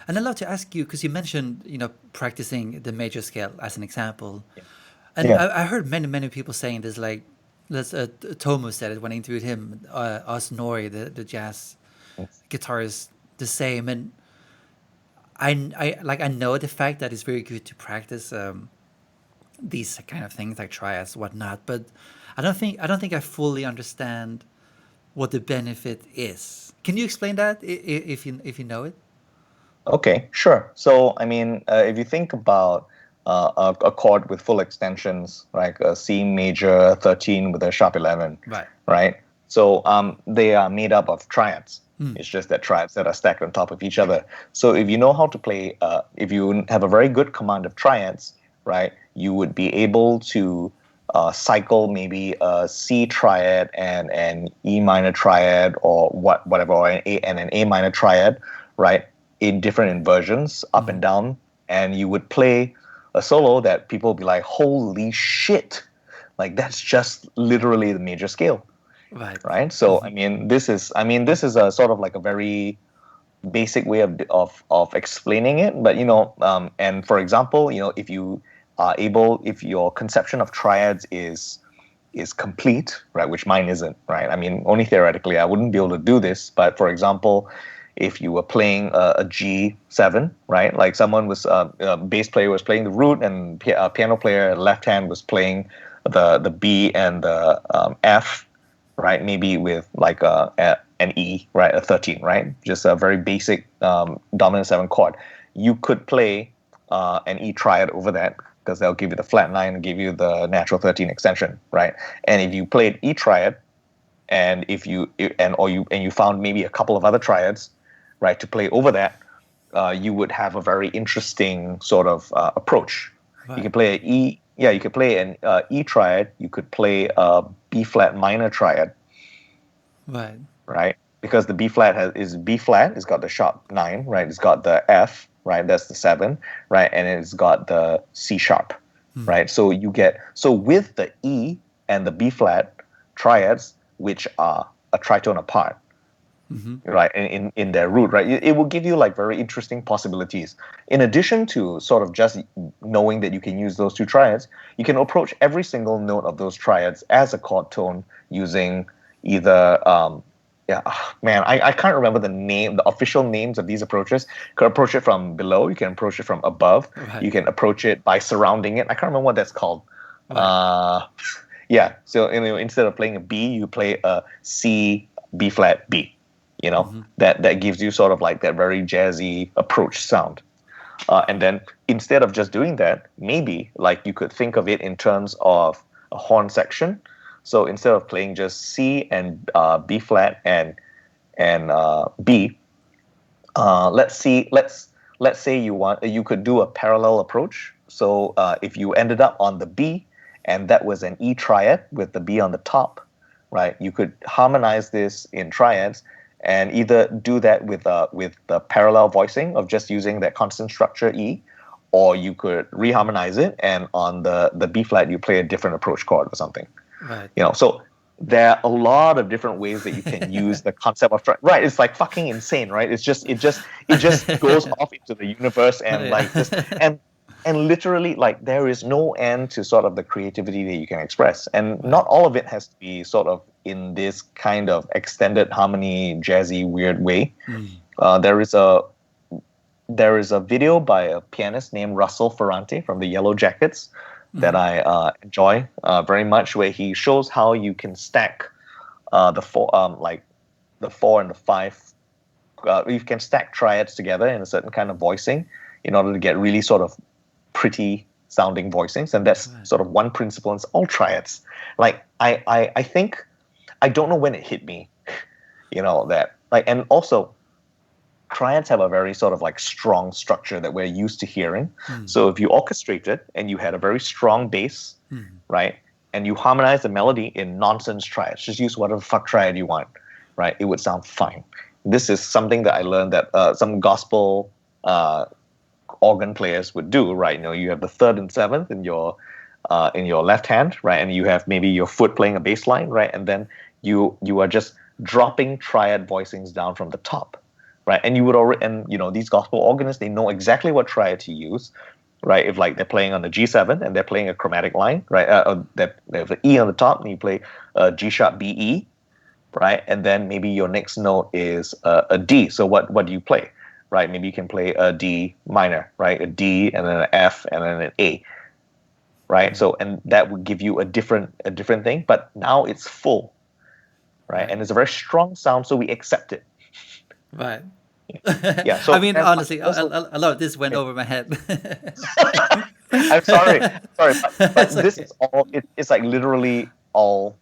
And I'd love to ask you, because you mentioned, practicing the major scale as an example. And Yeah. I heard many people saying this, like, let's, Tomo said it when I interviewed him, Os Nori, the jazz guitarist, the same. And I know the fact that it's very good to practice these kind of things like triads, whatnot, but I don't think I fully understand what the benefit is. Can you explain that if you know it? Okay, sure. So, I mean, if you think about a chord with full extensions, like a C major 13 with a sharp 11, Right. right? So, they are made up of triads. It's just that triads that are stacked on top of each other. So, if you know how to play, if you have a very good command of triads, right, you would be able to cycle maybe a C triad and an E minor triad or whatever, or an A and an A minor triad, right? In different inversions, up and down, and you would play a solo that people would be like, "Holy shit!" Like that's just literally the major scale, Right. right? So I mean, this is a sort of like a very basic way of explaining it. But and for example, if you are able, if your conception of triads is complete, right? Which mine isn't, right? I mean, only theoretically, I wouldn't be able to do this. But for example, if you were playing a G7, right? Like someone was a bass player was playing the root, and a piano player left hand was playing the B and the F, right? Maybe with like an E, right? A 13, right? Just a very basic dominant 7 chord. You could play an E triad over that because they'll give you the flat 9 and give you the natural 13 extension, right? And if you played E triad, and if you and you found maybe a couple of other triads, right, to play over that, you would have a very interesting sort of approach. You Right. could play you could play an E triad. You could play a B flat minor triad, Right. right? Because the B flat is B flat. It's got the sharp 9, right? It's got the F, right? That's the 7, right? And it's got the C sharp, right? So with the E and the B flat triads, which are a tritone apart, right, in their root, right, it will give you like very interesting possibilities. In addition to sort of just knowing that you can use those two triads, you can approach every single note of those triads as a chord tone using either yeah, man, I can't remember the official names of these approaches. You can approach it from below, you can approach it from above, Right. you can approach it by surrounding it. I can't remember what that's called. Right. uh yeah, so instead of playing a B, you play a C, B flat, B. That gives you sort of like that very jazzy approach sound. And then instead of just doing that, maybe like you could think of it in terms of a horn section. So instead of playing just C and B flat and B, let's say you could do a parallel approach. So if you ended up on the B and that was an E triad with the B on the top, right? You could harmonize this in triads and either do that with the parallel voicing of just using that constant structure E, or you could reharmonize it and on the B flat you play a different approach chord or something. Right. So there are a lot of different ways that you can use the concept of right. It's like fucking insane, right? It just goes off into the universe and like just Yeah. and literally like there is no end to sort of the creativity that you can express, and Right. not all of it has to be sort of in this kind of extended harmony jazzy weird way. Uh, there is a there is a video by a pianist named Russell Ferrante from the Yellow Jackets that I enjoy very much, where he shows how you can stack the four and the five. You can stack triads together in a certain kind of voicing in order to get really sort of pretty sounding voicings, and that's Right. sort of one principle. And it's all triads. Like I think I don't know when it hit me, that like, and also triads have a very sort of like strong structure that we're used to hearing. So if you orchestrate it and you had a very strong bass, right, and you harmonize the melody in nonsense triads, just use whatever fuck triad you want, right, it would sound fine. This is something that I learned that some gospel uh, organ players would do, right? You have the third and seventh in your left hand, right, and you have maybe your foot playing a bass line, right, and then you are just dropping triad voicings down from the top, right? And you would already, and these gospel organists, they know exactly what triad to use, right? If like they're playing on the G7 and they're playing a chromatic line, right? They have an E on the top, and you play G sharp B E, right? And then maybe your next note is a D. So what do you play, right? Maybe you can play a D minor, right? A D and then an F and then an A, right? So and that would give you a different thing, but now it's full, right? And it's a very strong sound, so we accept it. Right. Yeah. So I mean, that's honestly, that's a lot of this went over my head. I'm sorry, but It's this okay. is all. It's like literally all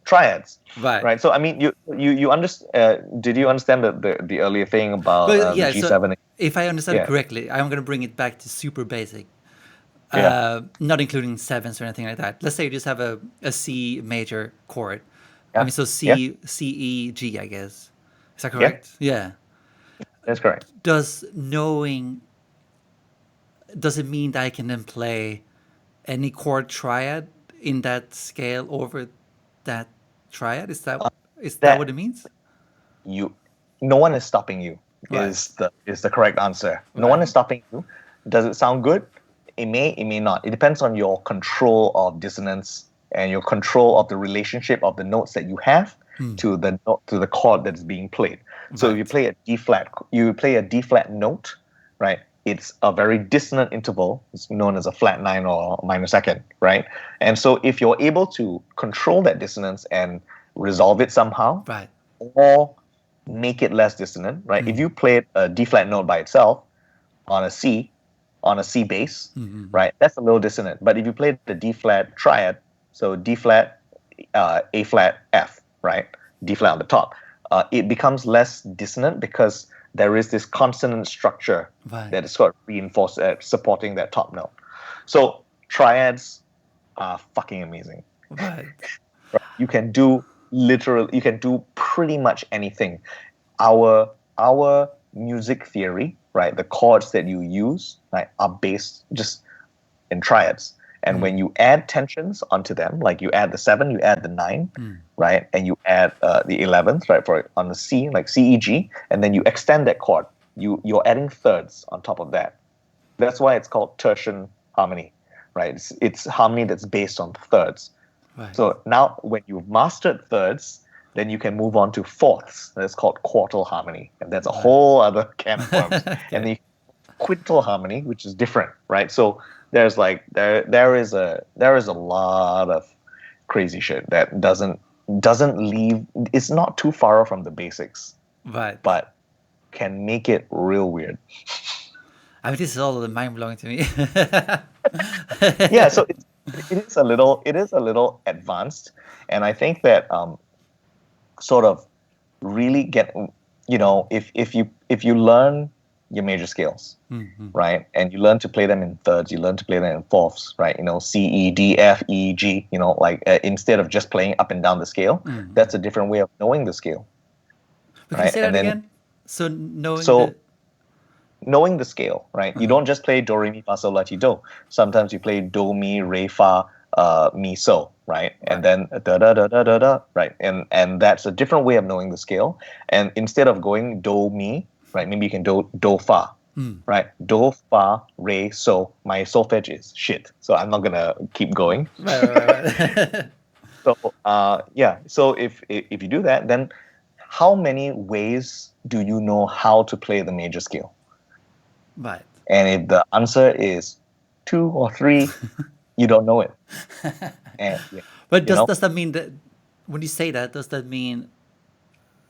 triads, Right. right? So I mean, you understand? Did you understand the earlier thing about But the yeah, so G7? if I understand it Yeah, correctly, I'm going to bring it back to super basic, yeah, not including sevens or anything like that. Let's say you just have a C major chord. I yeah, mean, so yeah, C, E, G, I guess. Is that yeah. correct? Yeah. That's correct. Does knowing, does it mean that I can then play any chord triad in that scale over that triad? Is that what That it means? you, no one is stopping you. Right. Is the correct answer. No one Right. is stopping you. Does it sound good? It may not. It depends on your control of dissonance and your control of the relationship of the notes that you have to the note, to the chord that's being played. So if Right. you play a D flat note, right? It's a very dissonant interval. It's known as a flat nine or minor second, right? And so if you're able to control that dissonance and resolve it somehow, Right. or make it less dissonant, right? If you played a D flat note by itself on a C, on a C bass, right? That's a little dissonant. But if you play the D flat triad, so D flat, A flat, F, right? D flat on the top, it becomes less dissonant because there is this consonant structure Right. that is sort of reinforced, supporting that top note. So triads are fucking amazing. Right. Right? You can do pretty much anything. Our music theory, right? The chords that you use, right, are based just in triads. And when you add tensions onto them, like you add the 7, you add the 9, right, and you add the 11th, right, for on the C, like C E G, and then you extend that chord. You're adding thirds on top of that. That's why it's called tertian harmony, right? It's harmony that's based on thirds. Right. So now, when you've mastered thirds, then you can move on to fourths. That's called quartal harmony, and that's a Right. whole other can of worms. And Okay. the quintal harmony, which is different, right? So there's like there is a lot of crazy shit that doesn't leave. It's not too far from the basics, Right. but can make it real weird. I mean, this is all mind blowing to me. Yeah, so it is a little advanced, and I think that sort of really get, if you learn your major scales, right, and you learn to play them in thirds, you learn to play them in fourths, right, C E D F E G, like instead of just playing up and down the scale. That's a different way of knowing the scale, But can you right? say And that then again? So knowing so the. knowing the scale, right? You don't just play do re mi fa sol la ti do. Sometimes you play do mi re fa mi so, right? And Right. then da da da da da da, right? And that's a different way of knowing the scale. And instead of going do mi, right? Maybe you can do fa, right? Do fa re so. My solfege is shit, so I'm not gonna keep going. Right. Right. So yeah. So if you do that, then how many ways do you know how to play the major scale? Right. And if the answer is 2 or 3, you don't know it. And But you know, does that mean that when you say that, does that mean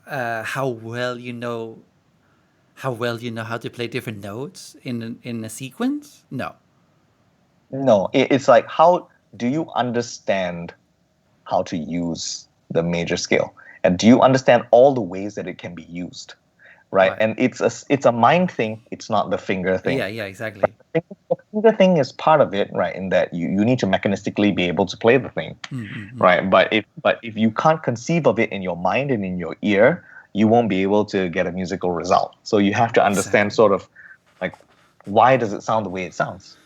how well you know how to play different notes in a sequence? No. no, it's like, how do you understand how to use the major scale? And do you understand all the ways that it can be used? Right? Right. And it's a mind thing, it's not the finger thing. Yeah. Yeah. Exactly. The finger thing is part of it, right? In that you need to mechanistically be able to play the thing, right? But if you can't conceive of it in your mind and in your ear, you won't be able to get a musical result. So you have to understand Exactly. sort of like, why does it sound the way it sounds?